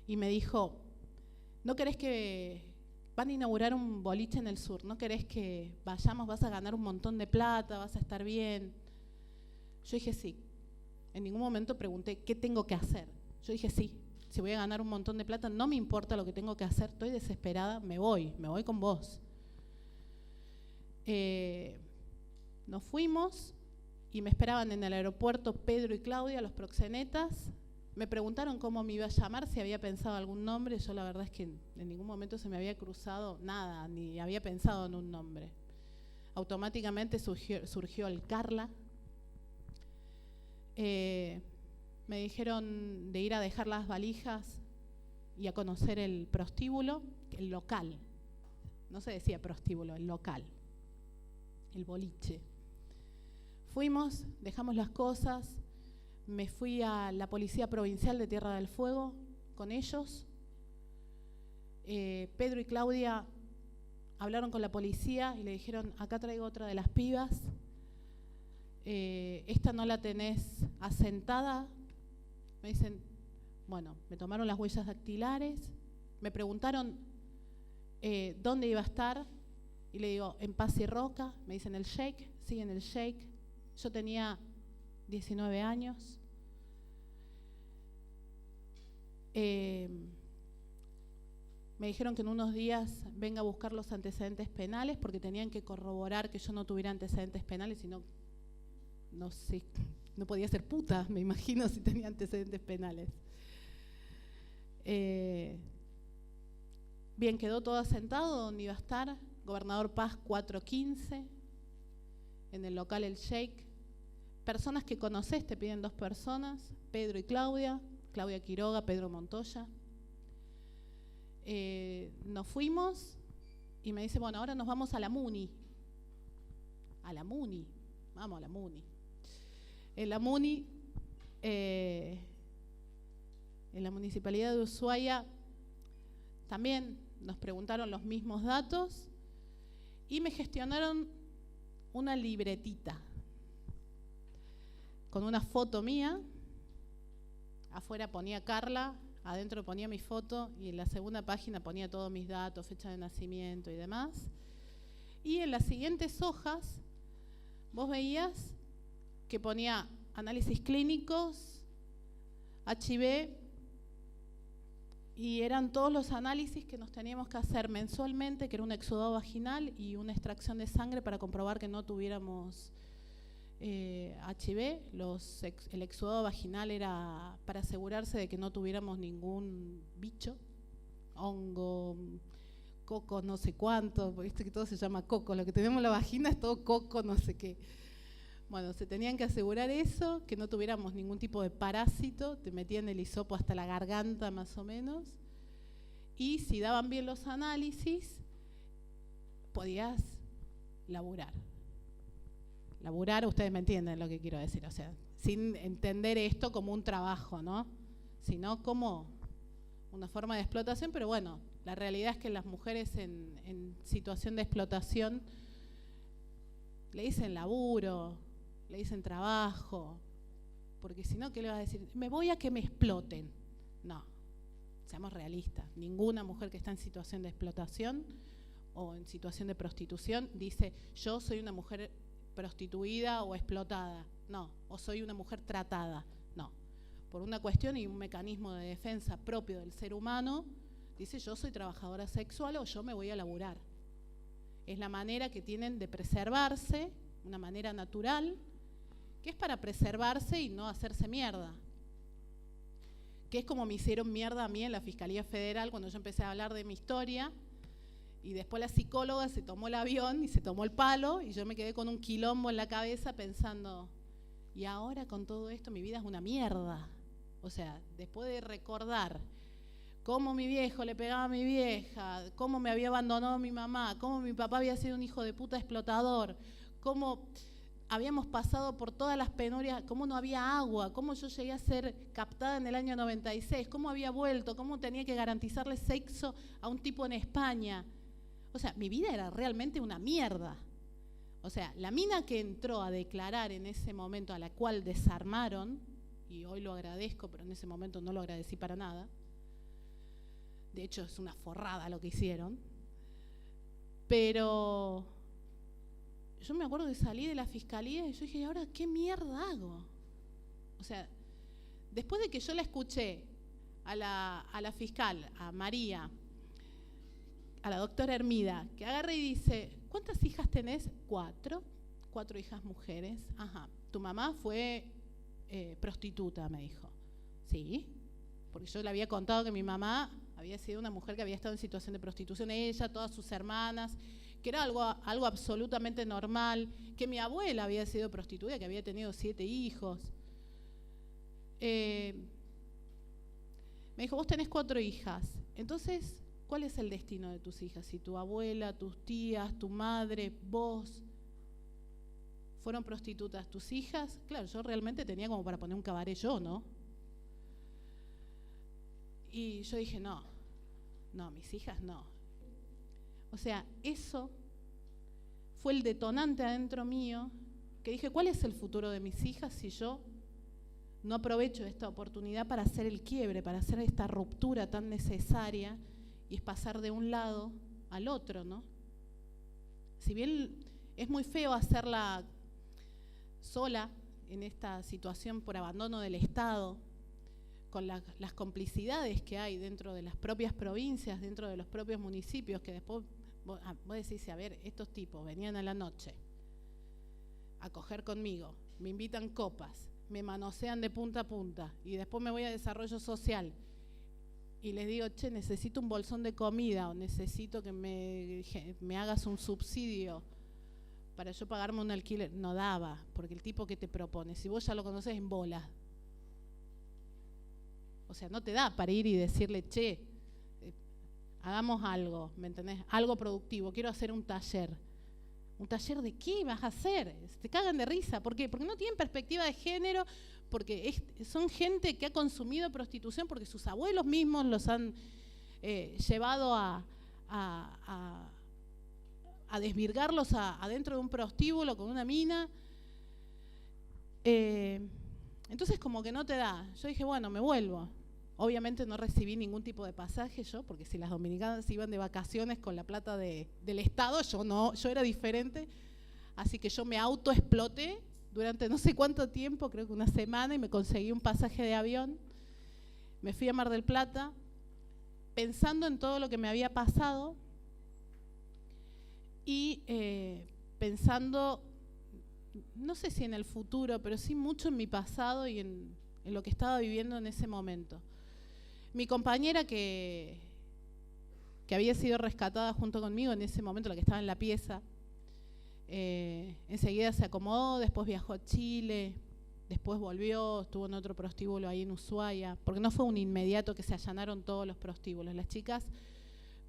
Y me dijo, ¿no querés que van a inaugurar un boliche en el sur? ¿No querés que vayamos? Vas a ganar un montón de plata, vas a estar bien. Yo dije sí. En ningún momento pregunté, ¿qué tengo que hacer? Yo dije sí. Si voy a ganar un montón de plata, no me importa lo que tengo que hacer, estoy desesperada, me voy con vos. Nos fuimos y me esperaban en el aeropuerto Pedro y Claudia, los proxenetas. Me preguntaron cómo me iba a llamar, si había pensado algún nombre. Yo la verdad es que en ningún momento se me había cruzado nada, ni había pensado en un nombre. Automáticamente surgió el Carla. Me dijeron de ir a dejar las valijas y a conocer el prostíbulo, el local. No se decía prostíbulo, el local, el boliche. Fuimos, dejamos las cosas, me fui a la Policía Provincial de Tierra del Fuego con ellos. Pedro y Claudia hablaron con la policía y le dijeron, acá traigo otra de las pibas, esta no la tenés asentada. Me dicen, bueno, me tomaron las huellas dactilares, me preguntaron dónde iba a estar, y le digo, en Paz y Roca. Me dicen, ¿el Shake? Sí, en el Shake. Yo tenía 19 años. Me dijeron que en unos días venga a buscar los antecedentes penales porque tenían que corroborar que yo no tuviera antecedentes penales, sino no sé, no podía ser puta, me imagino, si tenía antecedentes penales. Bien, quedó todo asentado donde iba a estar, Gobernador Paz 415, en el local El Sheikh. Personas que conoces, te piden 2 personas, Pedro y Claudia, Claudia Quiroga, Pedro Montoya. Nos fuimos y me dice, bueno, ahora nos vamos a la MUNI. A la MUNI, vamos a la MUNI. En la MUNI, en la Municipalidad de Ushuaia, también nos preguntaron los mismos datos y me gestionaron una libretita con una foto mía. Afuera ponía Carla, adentro ponía mi foto y en la segunda página ponía todos mis datos, fecha de nacimiento y demás. Y en las siguientes hojas vos veías que ponía análisis clínicos, HIV, y eran todos los análisis que nos teníamos que hacer mensualmente, que era un exudado vaginal y una extracción de sangre para comprobar que no tuviéramos HIV. El exudado vaginal era para asegurarse de que no tuviéramos ningún bicho, hongo, coco, no sé cuánto, viste que todo se llama coco, lo que tenemos en la vagina es todo coco, no sé qué. Bueno, se tenían que asegurar eso, que no tuviéramos ningún tipo de parásito, te metían el hisopo hasta la garganta más o menos, y si daban bien los análisis, podías laburar. Laburar, ustedes me entienden lo que quiero decir, o sea, sin entender esto como un trabajo, ¿no? Sino como una forma de explotación, pero bueno, la realidad es que las mujeres en situación de explotación le dicen laburo, le dicen trabajo, porque si no, ¿qué le vas a decir? Me voy a que me exploten. No, seamos realistas. Ninguna mujer que está en situación de explotación o en situación de prostitución dice, yo soy una mujer prostituida o explotada. No, o soy una mujer tratada. No, por una cuestión y un mecanismo de defensa propio del ser humano, dice, yo soy trabajadora sexual o yo me voy a laburar. Es la manera que tienen de preservarse, una manera natural, que es para preservarse y no hacerse mierda. Que es como me hicieron mierda a mí en la Fiscalía Federal cuando yo empecé a hablar de mi historia, y después la psicóloga se tomó el avión y se tomó el palo, y yo me quedé con un quilombo en la cabeza pensando, y ahora con todo esto mi vida es una mierda. O sea, después de recordar cómo mi viejo le pegaba a mi vieja, cómo me había abandonado mi mamá, cómo mi papá había sido un hijo de puta explotador, cómo habíamos pasado por todas las penurias, cómo no había agua, cómo yo llegué a ser captada en el año 96, cómo había vuelto, cómo tenía que garantizarle sexo a un tipo en España. O sea, mi vida era realmente una mierda. O sea, la mina que entró a declarar en ese momento, a la cual desarmaron, y hoy lo agradezco, pero en ese momento no lo agradecí para nada, de hecho es una forrada lo que hicieron, pero yo me acuerdo que salí de la fiscalía y yo dije, ¿y ahora qué mierda hago? O sea, después de que yo la escuché a la fiscal, a María, a la doctora Hermida, que agarra y dice, ¿cuántas hijas tenés? 4 hijas mujeres. Ajá, tu mamá fue prostituta, me dijo. Sí, porque yo le había contado que mi mamá había sido una mujer que había estado en situación de prostitución, ella, todas sus hermanas, que era algo absolutamente normal, que mi abuela había sido prostituta, que había tenido 7 hijos. Me dijo, vos tenés 4 hijas, entonces, ¿cuál es el destino de tus hijas? Si tu abuela, tus tías, tu madre, vos fueron prostitutas, tus hijas, claro, yo realmente tenía como para poner un cabaret yo, ¿no? Y yo dije, no, mis hijas no. O sea, eso fue el detonante adentro mío, que dije, ¿cuál es el futuro de mis hijas si yo no aprovecho esta oportunidad para hacer el quiebre, para hacer esta ruptura tan necesaria, y es pasar de un lado al otro, ¿no? Si bien es muy feo hacerla sola en esta situación por abandono del Estado, con las complicidades que hay dentro de las propias provincias, dentro de los propios municipios, que después vos decís, a ver, estos tipos venían a la noche a coger conmigo, me invitan copas, me manosean de punta a punta y después me voy a desarrollo social y les digo, che, necesito un bolsón de comida o necesito que me hagas un subsidio para yo pagarme un alquiler. No daba, porque el tipo que te propone, si vos ya lo conocés, en bola. O sea, no te da para ir y decirle, che, hagamos algo, ¿me entendés? Algo productivo, quiero hacer un taller. ¿Un taller de qué vas a hacer? Te cagan de risa. ¿Por qué? Porque no tienen perspectiva de género, porque son gente que ha consumido prostitución porque sus abuelos mismos los han llevado a desvirgarlos adentro de un prostíbulo con una mina. Entonces como que no te da. Yo dije, bueno, me vuelvo. Obviamente no recibí ningún tipo de pasaje yo, porque si las dominicanas iban de vacaciones con la plata del Estado, yo no, yo era diferente. Así que yo me autoexploté durante no sé cuánto tiempo, creo que una semana, y me conseguí un pasaje de avión. Me fui a Mar del Plata, pensando en todo lo que me había pasado y pensando, no sé si en el futuro, pero sí mucho en mi pasado y en lo que estaba viviendo en ese momento. Mi compañera que había sido rescatada junto conmigo en ese momento, la que estaba en la pieza, enseguida se acomodó, después viajó a Chile, después volvió, estuvo en otro prostíbulo ahí en Ushuaia, porque no fue un inmediato que se allanaron todos los prostíbulos. Las chicas,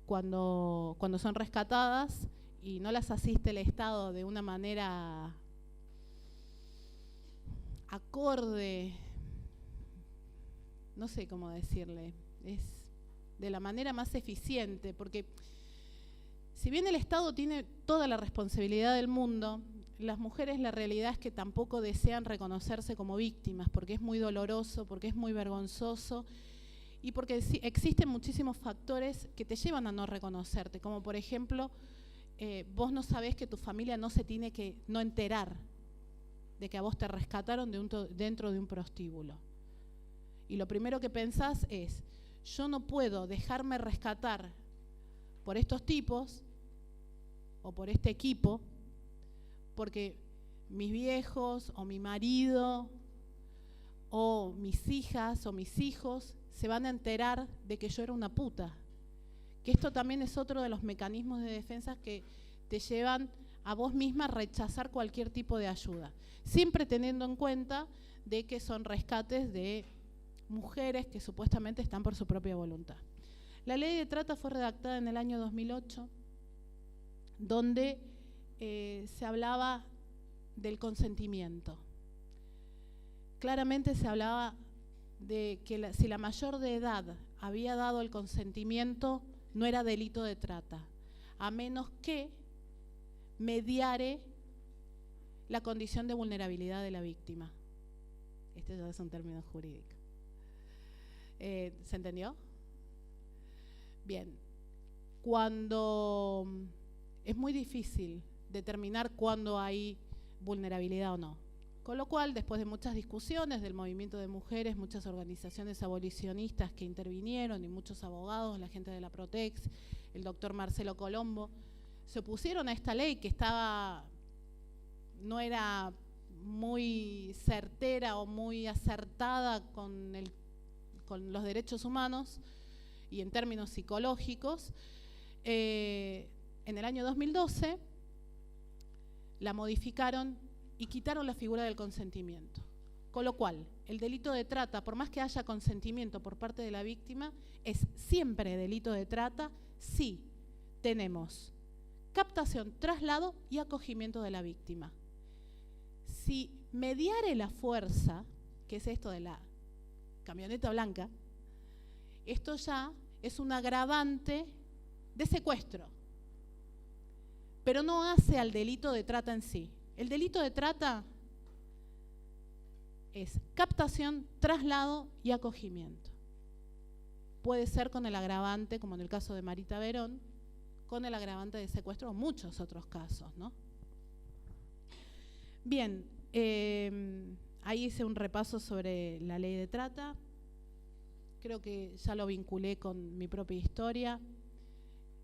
cuando son rescatadas y no las asiste el Estado de una manera acorde, no sé cómo decirle, es de la manera más eficiente, porque si bien el Estado tiene toda la responsabilidad del mundo, las mujeres la realidad es que tampoco desean reconocerse como víctimas, porque es muy doloroso, porque es muy vergonzoso y porque existen muchísimos factores que te llevan a no reconocerte, como por ejemplo, vos no sabés que tu familia no se tiene que no enterar de que a vos te rescataron dentro de un prostíbulo. Y lo primero que pensás es, yo no puedo dejarme rescatar por estos tipos o por este equipo, porque mis viejos o mi marido o mis hijas o mis hijos se van a enterar de que yo era una puta. Que esto también es otro de los mecanismos de defensa que te llevan a vos misma a rechazar cualquier tipo de ayuda, siempre teniendo en cuenta de que son rescates de mujeres que supuestamente están por su propia voluntad. La ley de trata fue redactada en el año 2008, donde se hablaba del consentimiento. Claramente se hablaba de que si la mayor de edad había dado el consentimiento, no era delito de trata, a menos que mediare la condición de vulnerabilidad de la víctima. Este ya es un término jurídico. ¿Se entendió? Bien. Cuando es muy difícil determinar cuándo hay vulnerabilidad o no. Con lo cual, después de muchas discusiones del movimiento de mujeres, muchas organizaciones abolicionistas que intervinieron y muchos abogados, la gente de la Protex, el doctor Marcelo Colombo, se opusieron a esta ley que no era muy certera o muy acertada con los derechos humanos y en términos psicológicos. En el año 2012 la modificaron y quitaron la figura del consentimiento. Con lo cual, el delito de trata, por más que haya consentimiento por parte de la víctima, es siempre delito de trata si tenemos captación, traslado y acogimiento de la víctima. Si mediare la fuerza, que es esto de la camioneta blanca, esto ya es un agravante de secuestro, pero no hace al delito de trata en sí. El delito de trata es captación, traslado y acogimiento. Puede ser con el agravante, como en el caso de Marita Verón, con el agravante de secuestro o muchos otros casos, ¿no? Bien, ahí hice un repaso sobre la ley de trata. creo que ya lo vinculé con mi propia historia.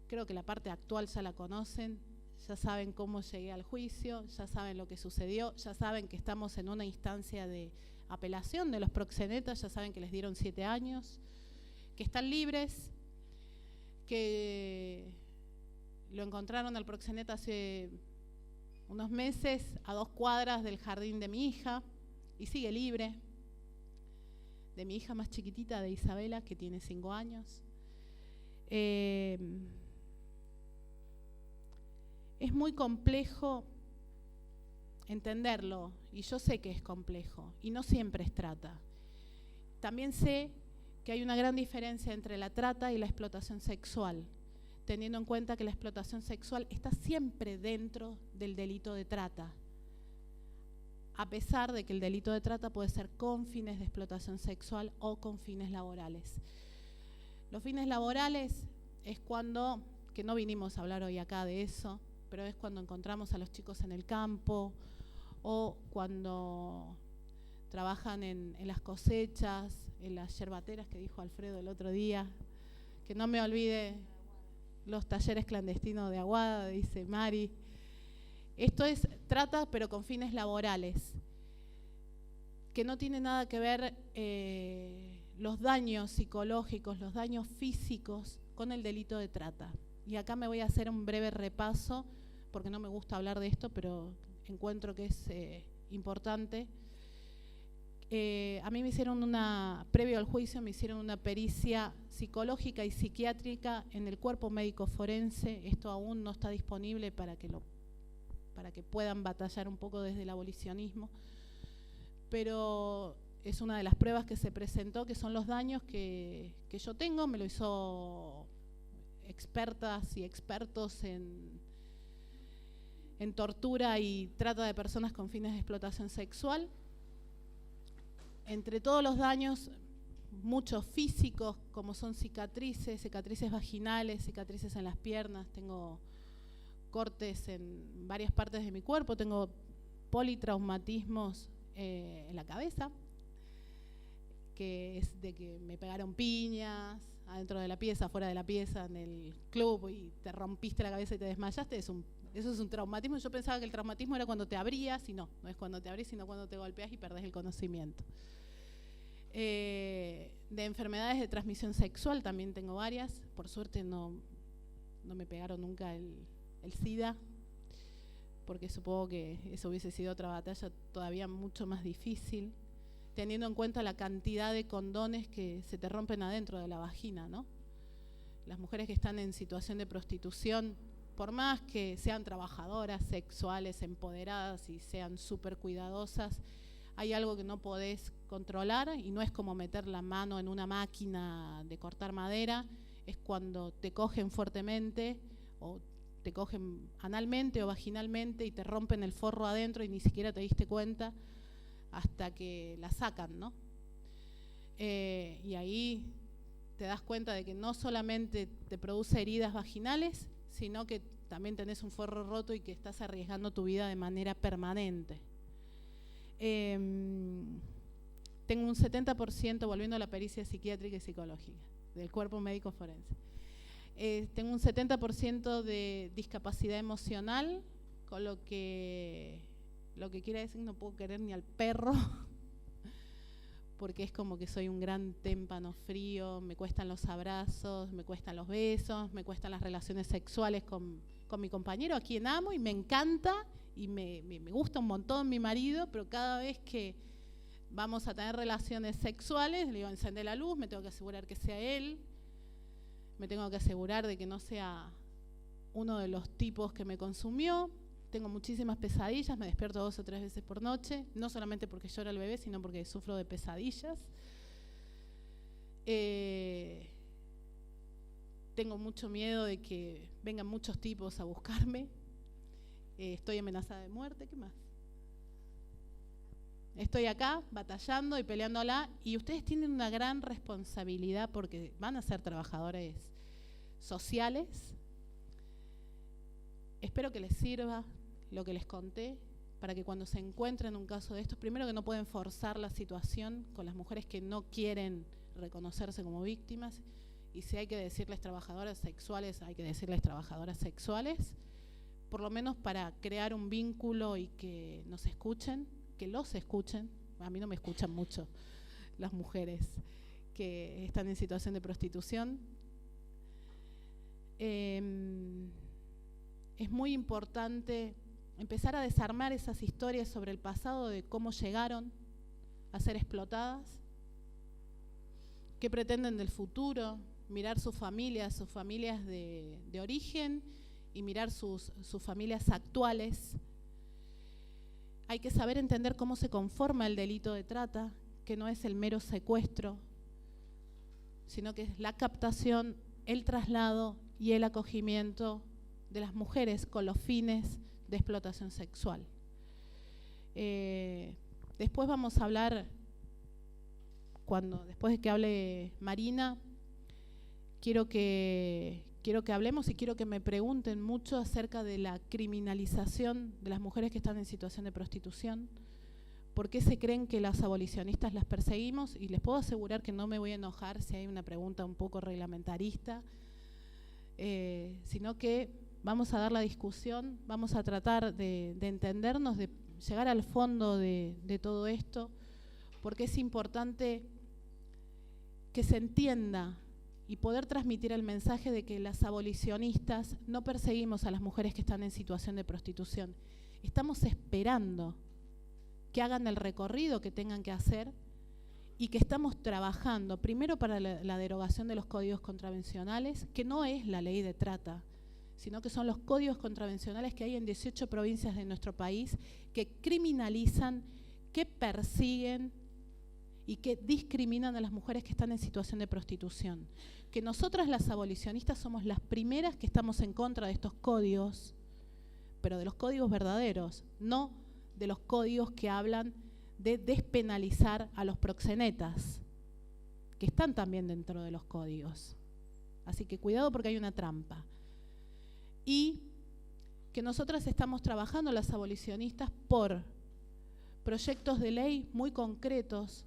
Creo que la parte actual ya la conocen, ya saben cómo llegué al juicio, ya saben lo que sucedió, ya saben que estamos en una instancia de apelación de los proxenetas, ya saben que les dieron 7 años, que están libres, que lo encontraron al proxeneta hace unos meses a 2 cuadras del jardín de mi hija y sigue libre, de mi hija más chiquitita, de Isabela, que tiene 5 años. Es muy complejo entenderlo, y yo sé que es complejo, y no siempre es trata. También sé que hay una gran diferencia entre la trata y la explotación sexual, teniendo en cuenta que la explotación sexual está siempre dentro del delito de trata, a pesar de que el delito de trata puede ser con fines de explotación sexual o con fines laborales. Los fines laborales es cuando, que no vinimos a hablar hoy acá de eso, pero es cuando encontramos a los chicos en el campo o cuando trabajan en las cosechas, en las yerbateras que dijo Alfredo el otro día, que no me olvide los talleres clandestinos de Aguada, dice Mari. Esto es trata pero con fines laborales, que no tiene nada que ver los daños psicológicos, los daños físicos con el delito de trata. Y acá me voy a hacer un breve repaso, porque no me gusta hablar de esto, pero encuentro que es importante. A mí me hicieron previo al juicio, me hicieron una pericia psicológica y psiquiátrica en el cuerpo médico forense. Esto aún no está disponible para que puedan batallar un poco desde el abolicionismo, pero es una de las pruebas que se presentó, que son los daños que yo tengo. Me lo hizo expertas y expertos en tortura y trata de personas con fines de explotación sexual. Entre todos los daños, muchos físicos, como son cicatrices vaginales, cicatrices en las piernas, tengo cortes en varias partes de mi cuerpo, tengo politraumatismos en la cabeza, que es de que me pegaron piñas adentro de la pieza, fuera de la pieza, en el club, y te rompiste la cabeza y te desmayaste. Eso es un traumatismo. Yo pensaba que el traumatismo era cuando te abrías, y no es cuando te abrís, sino cuando te golpeas y perdés el conocimiento. De enfermedades de transmisión sexual también tengo varias. Por suerte no me pegaron nunca el SIDA, porque supongo que eso hubiese sido otra batalla todavía mucho más difícil, teniendo en cuenta la cantidad de condones que se te rompen adentro de la vagina, ¿no? Las mujeres que están en situación de prostitución, por más que sean trabajadoras sexuales, empoderadas y sean súper cuidadosas, hay algo que no podés controlar, y no es como meter la mano en una máquina de cortar madera, es cuando te cogen fuertemente o te cogen analmente o vaginalmente y te rompen el forro adentro y ni siquiera te diste cuenta hasta que la sacan, ¿no? Y ahí te das cuenta de que no solamente te produce heridas vaginales, sino que también tenés un forro roto y que estás arriesgando tu vida de manera permanente. Tengo un 70%, volviendo a la pericia psiquiátrica y psicológica del cuerpo médico forense. Tengo un 70% de discapacidad emocional, con lo que quiere decir no puedo querer ni al perro, porque es como que soy un gran témpano frío, me cuestan los abrazos, me cuestan los besos, me cuestan las relaciones sexuales con mi compañero, a quien amo y me encanta y me gusta un montón mi marido, pero cada vez que vamos a tener relaciones sexuales, le digo, encender la luz, me tengo que asegurar que sea él, me tengo que asegurar de que no sea uno de los tipos que me consumió. Tengo muchísimas pesadillas, me despierto 2 o 3 veces por noche, no solamente porque llora el bebé, sino porque sufro de pesadillas. Tengo mucho miedo de que vengan muchos tipos a buscarme. Estoy amenazada de muerte, ¿qué más? Estoy acá batallando y peleándola, y ustedes tienen una gran responsabilidad porque van a ser trabajadores sociales. Espero que les sirva lo que les conté, para que cuando se encuentren un caso de estos, primero que no pueden forzar la situación con las mujeres que no quieren reconocerse como víctimas, y si hay que decirles trabajadoras sexuales, hay que decirles trabajadoras sexuales, por lo menos para crear un vínculo y que nos escuchen, que los escuchen. A mí no me escuchan mucho las mujeres que están en situación de prostitución. Es muy importante empezar a desarmar esas historias sobre el pasado de cómo llegaron a ser explotadas, qué pretenden del futuro, mirar sus familias de origen y mirar sus familias actuales. Hay que saber entender cómo se conforma el delito de trata, que no es el mero secuestro, sino que es la captación, el traslado y el acogimiento de las mujeres con los fines de explotación sexual. Después vamos a hablar, después de que hable Marina, quiero que hablemos y quiero que me pregunten mucho acerca de la criminalización de las mujeres que están en situación de prostitución. ¿Por qué se creen que las abolicionistas las perseguimos? Y les puedo asegurar que no me voy a enojar si hay una pregunta un poco reglamentarista, sino que vamos a dar la discusión, vamos a tratar de entendernos, de llegar al fondo de todo esto, porque es importante que se entienda y poder transmitir el mensaje de que las abolicionistas no perseguimos a las mujeres que están en situación de prostitución. Estamos esperando que hagan el recorrido que tengan que hacer y que estamos trabajando primero para la derogación de los códigos contravencionales, que no es la ley de trata, sino que son los códigos contravencionales que hay en 18 provincias de nuestro país que criminalizan, que persiguen y que discriminan a las mujeres que están en situación de prostitución. Que nosotras las abolicionistas somos las primeras que estamos en contra de estos códigos, pero de los códigos verdaderos, no de los códigos que hablan de despenalizar a los proxenetas, que están también dentro de los códigos. Así que cuidado porque hay una trampa. Y que nosotras estamos trabajando, las abolicionistas, por proyectos de ley muy concretos,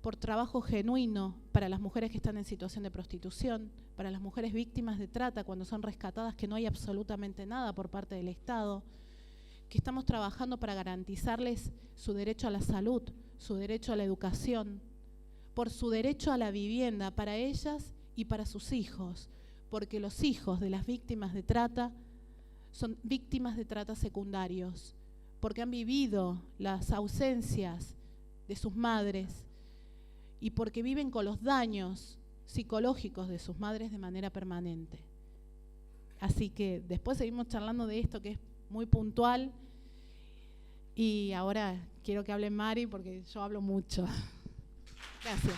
por trabajo genuino para las mujeres que están en situación de prostitución, para las mujeres víctimas de trata cuando son rescatadas, que no hay absolutamente nada por parte del Estado, que estamos trabajando para garantizarles su derecho a la salud, su derecho a la educación, por su derecho a la vivienda para ellas y para sus hijos, porque los hijos de las víctimas de trata son víctimas de trata secundarios, porque han vivido las ausencias de sus madres y porque viven con los daños psicológicos de sus madres de manera permanente. Así que después seguimos charlando de esto que es muy puntual, y ahora quiero que hable Mari porque yo hablo mucho. Gracias.